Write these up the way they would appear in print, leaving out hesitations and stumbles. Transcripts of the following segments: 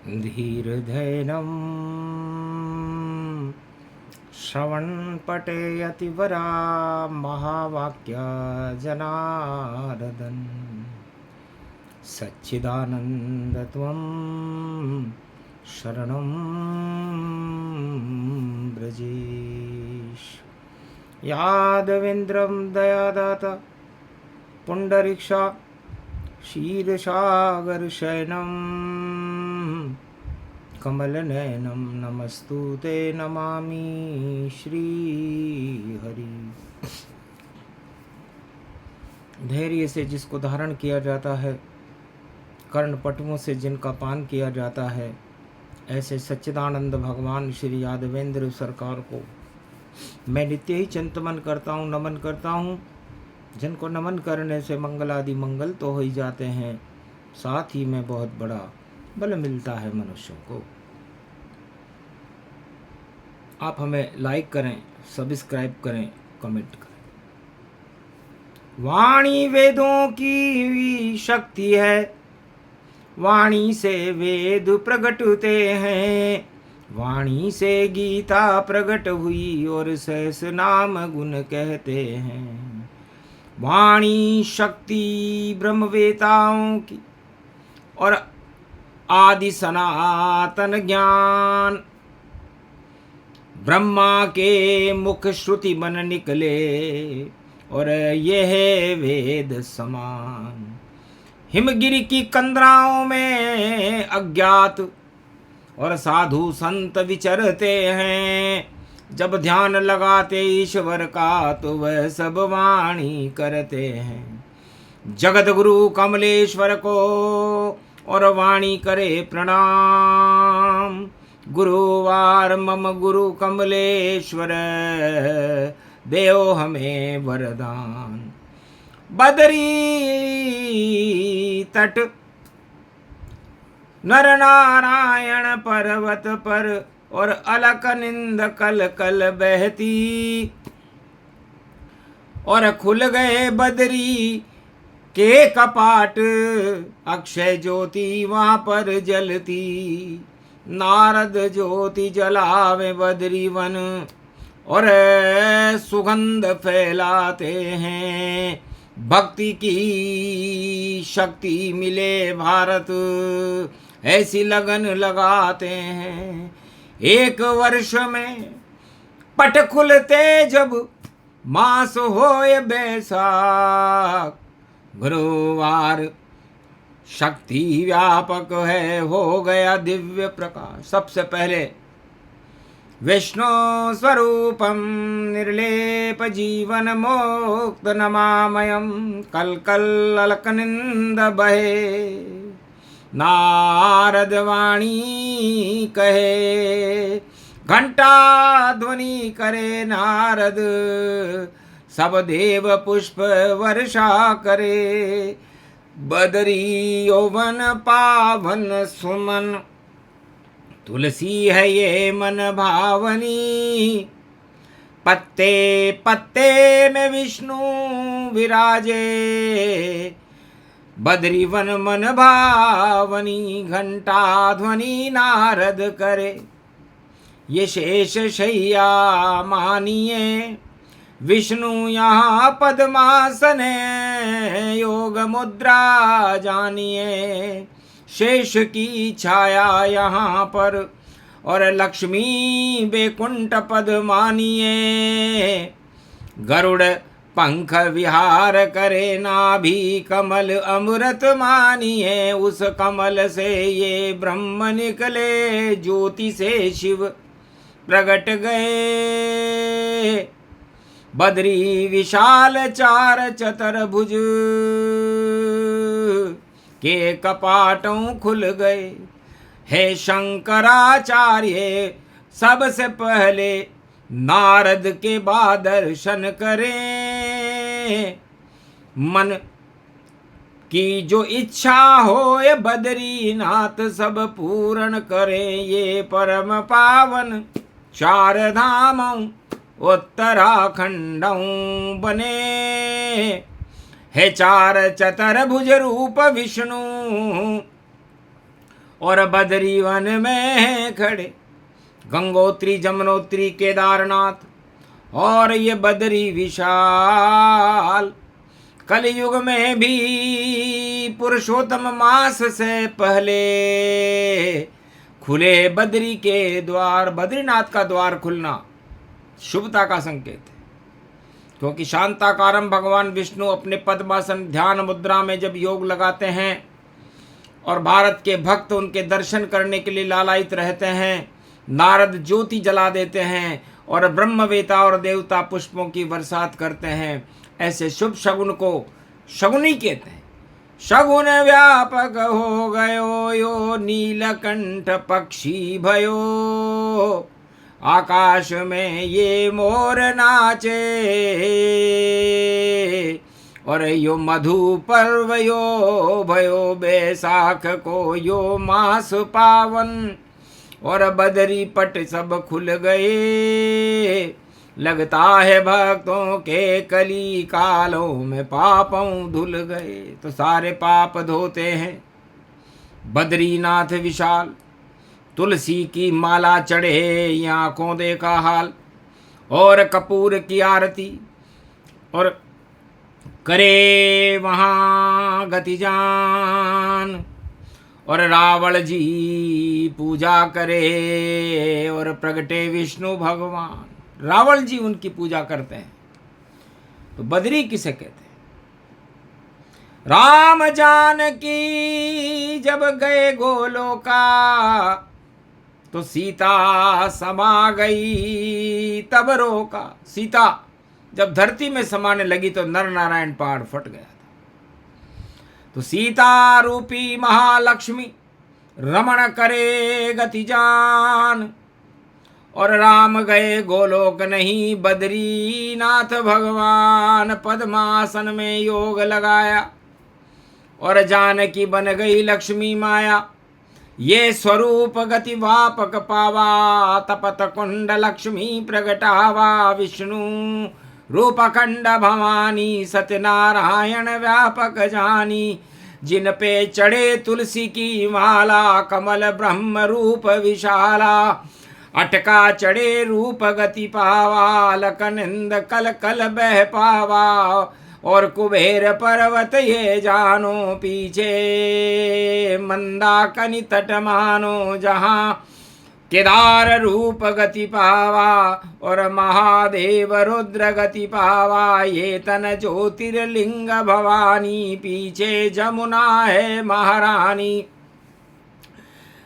धीर्धैनं श्रवणपटेयतिवरा महावाक्या जनार्दन सच्चिदानन्दत्वं शरणं ब्रजेश। यादवेन्द्रं दयादाता पुण्डरीक्षा क्षीरसागरशयनं कमलनयनं नमस्तुते नमामि श्रीहरि। धैर्य से जिसको धारण किया जाता है, कर्णपटुओं से जिनका पान किया जाता है, ऐसे सच्चिदानंद भगवान श्री यादवेंद्र सरकार को मैं नित्य ही चिंतन करता हूँ, नमन करता हूँ। जिनको नमन करने से मंगल आदि मंगल तो हो ही जाते हैं, साथ ही में बहुत बड़ा बल मिलता है मनुष्यों को। आप हमें लाइक करें, सब्सक्राइब करें, कमेंट करें। वाणी वेदों की शक्ति है, वाणी से वेद प्रकट होते हैं। वाणी से गीता प्रकट हुई और सहस नाम गुण कहते हैं। वाणी शक्ति ब्रह्मवेताओं की और आदि सनातन ज्ञान, ब्रह्मा के मुख श्रुति बन निकले और यह वेद समान। हिमगिरी की कंदराओं में अज्ञात और साधु संत विचरते हैं। जब ध्यान लगाते ईश्वर का तो वह सब वाणी करते हैं। जगत गुरु कमलेश्वर को और वाणी करे प्रणाम। गुरुवार मम गुरु कमलेश्वर, देव हमें वरदान। बदरी तट नर नारायण पर्वत पर और अलक निंद कल कल बहती और खुल गए बदरी के कपाट। अक्षय ज्योति वहां पर जलती, नारद ज्योति जलावे बदरी वन और सुगंध फैलाते हैं। भक्ति की शक्ति मिले भारत, ऐसी लगन लगाते हैं। एक वर्ष में पट खुलते जब मास होए बैसाख। गुरुवार शक्ति व्यापक है, हो गया दिव्य प्रकाश। सबसे पहले विष्णु स्वरूपम निर्लेप जीवन मुक्त नमामयम। कल कल अलकनिंद बहे, नारद वाणी कहे। घंटा ध्वनि करे नारद, सब देव पुष्प वर्षा करे। बदरी यौवन पावन सुमन, तुलसी है ये मन भावनी। पत्ते पत्ते में विष्णु विराजे, बदरी वन मन भावनी। घंटा ध्वनि नारद करे, ये शेष शैया मानिए। विष्णु यहाँ पद्मासन योग मुद्रा जानिए। शेष की छाया यहाँ पर और लक्ष्मी बैकुंठ पद मानिए। गरुड़ पंख विहार करे, नाभि कमल अमृत मानिए। उस कमल से ये ब्रह्म निकले, ज्योति से शिव प्रगट गए। बदरी विशाल चार चतुर्भुज के कपाटों खुल गए। हे शंकराचार्य सबसे पहले नारद के बाद दर्शन करें। मन की जो इच्छा हो ये बद्रीनाथ सब पूर्ण करें। ये परम पावन चार धामों उत्तराखंडों बने। है चार चतुर्भुज रूप विष्णु और बदरी वन में खड़े, गंगोत्री जमुनोत्री केदारनाथ और ये बदरी विशाल। कलयुग में भी पुरुषोत्तम मास से पहले खुले बदरी के द्वार। बद्रीनाथ का द्वार खुलना शुभता का संकेत है, क्योंकि शांताकारम भगवान विष्णु अपने पद्मासन ध्यान मुद्रा में जब योग लगाते हैं और भारत के भक्त उनके दर्शन करने के लिए लालायित रहते हैं, नारद ज्योति जला देते हैं और ब्रह्मवेता और देवता पुष्पों की बरसात करते हैं। ऐसे शुभ शगुन को शगुनी कहते हैं। शगुन व्यापक हो गयो यो नीलकंठ पक्षी भयो, आकाश में ये मोर नाचे और यो मधु पर्व यो भयो बैसाख को यो मास पावन। और बदरी पट सब खुल गए, लगता है भक्तों के कली कालों में पापों धुल गए। तो सारे पाप धोते हैं बद्रीनाथ विशाल। तुलसी की माला चढ़े आंखों देखा हाल, और कपूर की आरती और करे वहाँ गति जान। और रावण जी पूजा करे और प्रगटे विष्णु भगवान। रावण जी उनकी पूजा करते हैं। तो बद्री किसे कहते हैं? राम जानकी जब गए गोलोका, तो सीता समा गई तब रोका। सीता जब धरती में समाने लगी तो नर नारायण पहाड़ फट गया था। तो सीता रूपी महालक्ष्मी रमण करे गति जान। और राम गए गोलोक नहीं, बद्रीनाथ भगवान पद्मासन में योग लगाया। और जानकी बन गई लक्ष्मी माया, ये स्वरूप गति वापक पावा। तपत कुंड लक्ष्मी प्रगटावा, विष्णु रूपखंड भवानी सत्यनारायण व्यापक जानी। जिन पे चढ़े तुलसी की माला, कमल ब्रह्म रूप विशाला। अटका चढ़े रूप गति पावा, लखनंद कल कल बह पावा। और कुबेर पर्वत ये जानो, पीछे मंदाकिनी तट मानो। जहाँ केदार रूप गति पावा और महादेव रुद्र गति पावा। ये तन ज्योतिर्लिंग भवानी, पीछे जमुना है महारानी।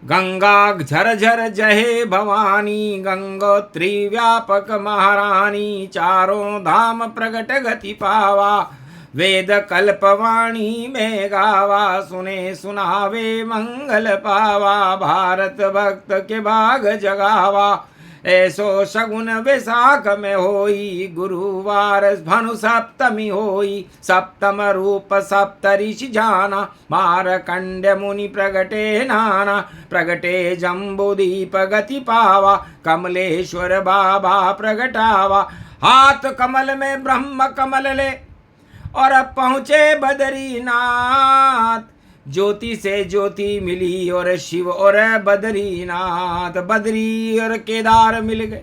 गंगा झरझर जहे भवानी, गंगोत्री व्यापक महारानी। चारों धाम प्रगट गति पावा, वेद कल्पवाणी में गावा। सुने सुनावे मंगल पावा, भारत भक्त के भाग जगावा। ऐसो शगुन वैसाख में होई, गुरुवार भानु सप्तमी होई। सप्तम रूप सप्तऋषि जाना, मारकंड मुनि प्रगटे नाना। प्रगटे जम्बूदीप गति पावा, कमलेश्वर बाबा प्रगटावा। हाथ कमल में ब्रह्म कमल ले और अब पहुँचे बद्रीनाथ। ज्योति से ज्योति मिली और शिव और बद्रीनाथ। बद्री और केदार मिल गए,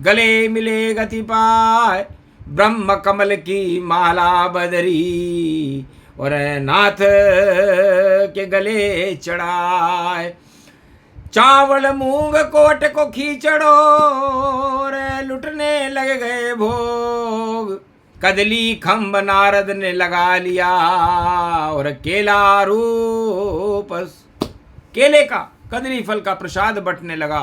गले मिले गति पाए। ब्रह्म कमल की माला बद्री और नाथ के गले चढ़ाए। चावल मूंग कोट को खींचड़ो और लुटने लग गए भोग। कदली खम्भ नारद ने लगा लिया और केला रूप केले का कदली फल का प्रसाद बंटने लगा।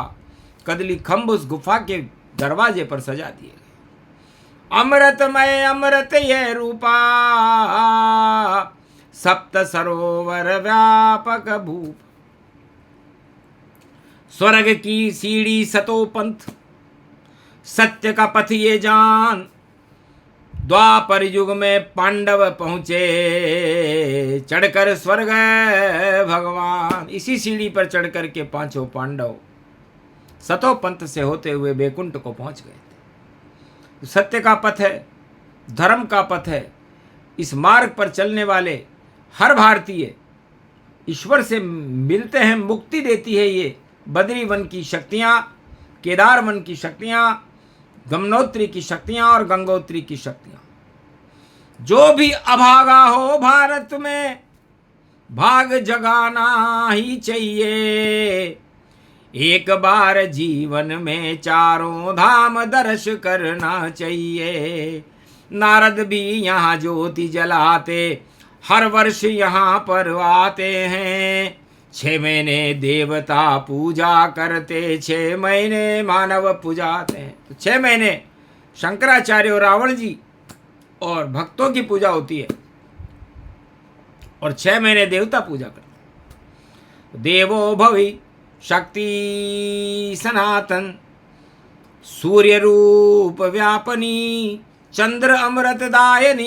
कदली खम्भ उस गुफा के दरवाजे पर सजा दिए गए। अमृतमय अमृत ये रूपा, सप्त सरोवर व्यापक भूप। स्वर्ग की सीढ़ी सतो पंथ, सत्य का पथ ये जान। द्वापर युग में पांडव पहुंचे, चढ़कर स्वर्ग भगवान। इसी सीढ़ी पर चढ़कर के पांचों पांडव सतो पंथ से होते हुए बैकुंठ को पहुंच गए थे। सत्य का पथ है, धर्म का पथ है। इस मार्ग पर चलने वाले हर भारतीय ईश्वर से मिलते हैं, मुक्ति देती है ये बद्री वन की शक्तियाँ, केदार वन की शक्तियाँ, गमनोत्री की शक्तियाँ और गंगोत्री की शक्तियाँ। जो भी अभागा हो भारत में भाग जगाना ही चाहिए, एक बार जीवन में चारों धाम दर्श करना चाहिए। नारद भी यहाँ ज्योति जलाते हर वर्ष यहाँ पर आते हैं। 6 महीने देवता पूजा करते, 6 महीने मानव पूजाते हैं। तो 6 महीने शंकराचार्य और रावण जी और भक्तों की पूजा होती है और 6 महीने देवता पूजा करते हैं। देवो भवि शक्ति सनातन, सूर्य रूप व्यापनी, चंद्र अमृत दायनी,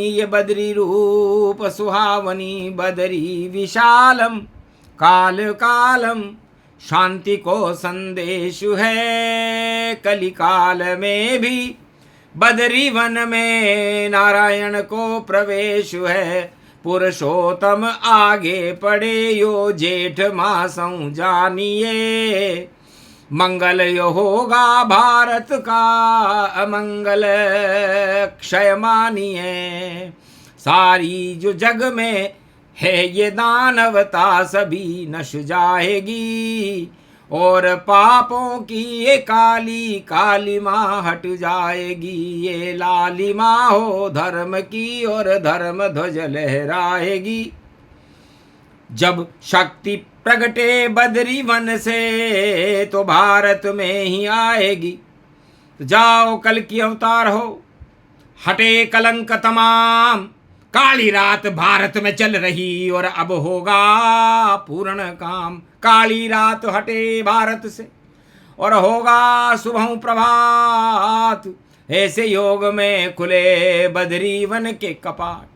ये बद्री रूप सुहावनी। बदरी विशालम काल कालम, शांति को संदेश है कलिकाल में भी। बदरी वन में नारायण को प्रवेश है, पुरुषोत्तम आगे पड़े यो जेठ मासों जानिए। मंगल यो होगा भारत का, अमंगल क्षय मानिए। सारी जो जग में है ये दानवता सभी नश जाएगी, और पापों की ये काली काली माँ हट जाएगी। ये लाली माँ हो धर्म की और धर्म ध्वज लहराएगी। जब शक्ति प्रगटे बद्री वन से तो भारत में ही आएगी। तो जाओ कल की अवतार हो, हटे कलंक तमाम। काली रात भारत में चल रही और अब होगा पूर्ण काम। काली रात हटे भारत से और होगा सुबह प्रभात। ऐसे योग में खुले बद्री वन के कपाट।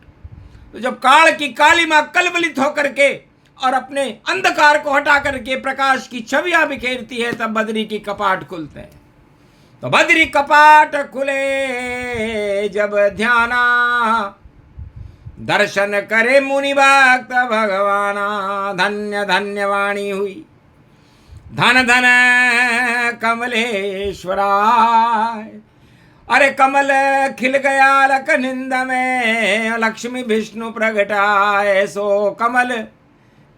तो जब काल की काली माँ कलवलित होकर के और अपने अंधकार को हटा करके प्रकाश की छवियां बिखेरती है, तब बद्री की कपाट खुलते हैं। तो बद्री कपाट खुले जब ध्याना, दर्शन करे मुनि भक्त भगवाना। धन्य धन्य वाणी हुई धन धन कमलेश्वराय। अरे कमल खिल गया लक निंद में, लक्ष्मी विष्णु प्रगटाए। सो कमल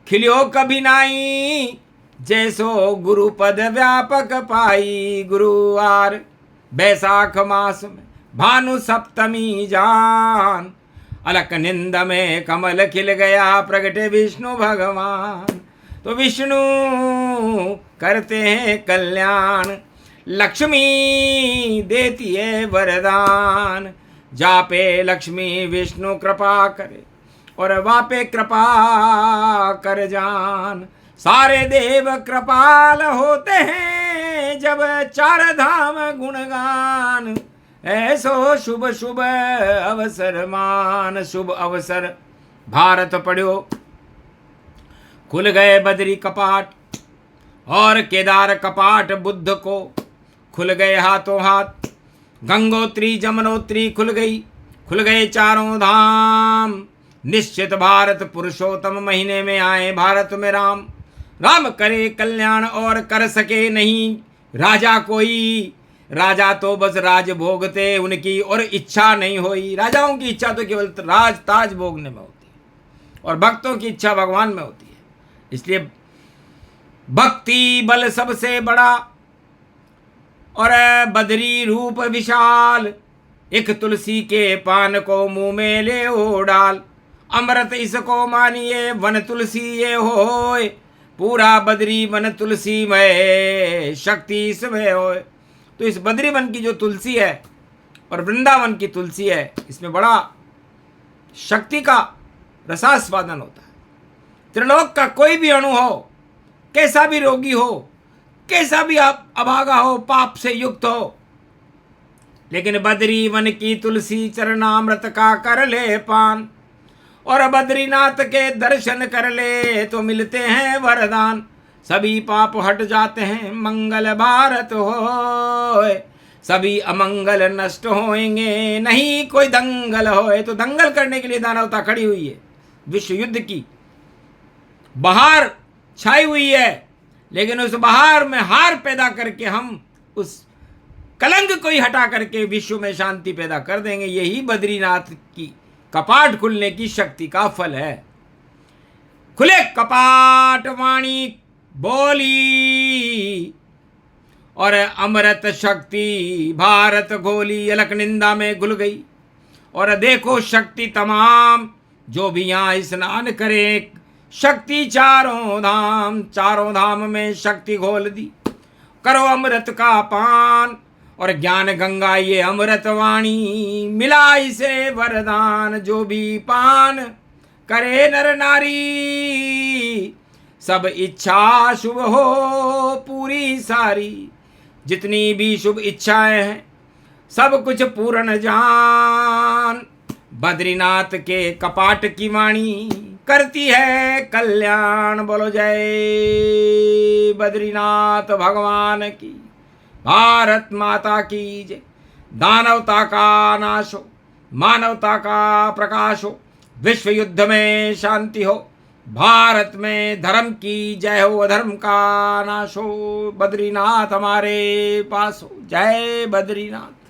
खिलियो कभी नाई, जैसो गुरुपद व्यापक पाई। गुरुवार बैसाख मास में भानु सप्तमी जान, अलक निंद में कमल खिल गया प्रगटे विष्णु भगवान। तो विष्णु करते हैं कल्याण, लक्ष्मी देती है वरदान। जापे लक्ष्मी विष्णु कृपा करे और वापे कृपा कर जान। सारे देव कृपाल होते हैं जब 4 धाम गुणगान। ऐसो शुभ शुभ अवसर मान, शुभ अवसर भारत पढ़ो। खुल गए बद्री कपाट और केदार कपाट बुद्ध को खुल गए हाथों हाथ। गंगोत्री जमनोत्री खुल गई, खुल गए 4 धाम। निश्चित भारत पुरुषोत्तम महीने में आए भारत में राम। राम करे कल्याण और कर सके नहीं राजा कोई। राजा तो बस राज भोगते उनकी और इच्छा नहीं होई। राजाओं की इच्छा तो केवल राज ताज भोगने में होती है और भक्तों की इच्छा भगवान में होती है। इसलिए भक्ति बल सबसे बड़ा और बद्री रूप विशाल। एक तुलसी के पान को मुंह में ले ओ डाल। अमृत इसको मानिए वन तुलसी ये होए। पूरा बद्री वन तुलसी में शक्ति इसमें होए। तो इस बद्री वन की जो तुलसी है और वृंदावन की तुलसी है, इसमें बड़ा शक्ति का रसास्वादन होता है। त्रिलोक का कोई भी अणु हो, कैसा भी रोगी हो, कैसा भी अभागा हो, पाप से युक्त हो, लेकिन बद्री वन की तुलसी चरणामृत का कर ले पान और बद्रीनाथ के दर्शन कर ले तो मिलते हैं वरदान। सभी पाप हट जाते हैं, मंगल भारत होए। सभी अमंगल नष्ट होएंगे, नहीं कोई दंगल होए। तो दंगल करने के लिए दानवता खड़ी हुई है, विश्व युद्ध की बहार छाई हुई है, लेकिन उस बहार में हार पैदा करके हम उस कलंक को ही हटा करके विश्व में शांति पैदा कर देंगे। यही बद्रीनाथ की कपाट खुलने की शक्ति का फल है। खुले कपाट वाणी बोली और अमृत शक्ति भारत घोली, अलक निंदा में घुल गई। और देखो शक्ति तमाम जो भी यहाँ स्नान करे, शक्ति चारों धाम में शक्ति घोल दी। करो अमृत का पान और ज्ञान गंगा ये अमृत वाणी, मिला इसे वरदान जो भी पान करे नर नारी, सब इच्छा शुभ हो पूरी सारी। जितनी भी शुभ इच्छाएं हैं सब कुछ पूर्ण जान, बद्रीनाथ के कपाट की वाणी करती है कल्याण। बोलो जय बद्रीनाथ भगवान की, भारत माता की जय। दानवता का नाश हो, मानवता का प्रकाश हो, विश्व युद्ध में शांति हो, भारत में धर्म की जय हो, अधर्म का नाश हो, बद्रीनाथ हमारे पास हो। जय बद्रीनाथ।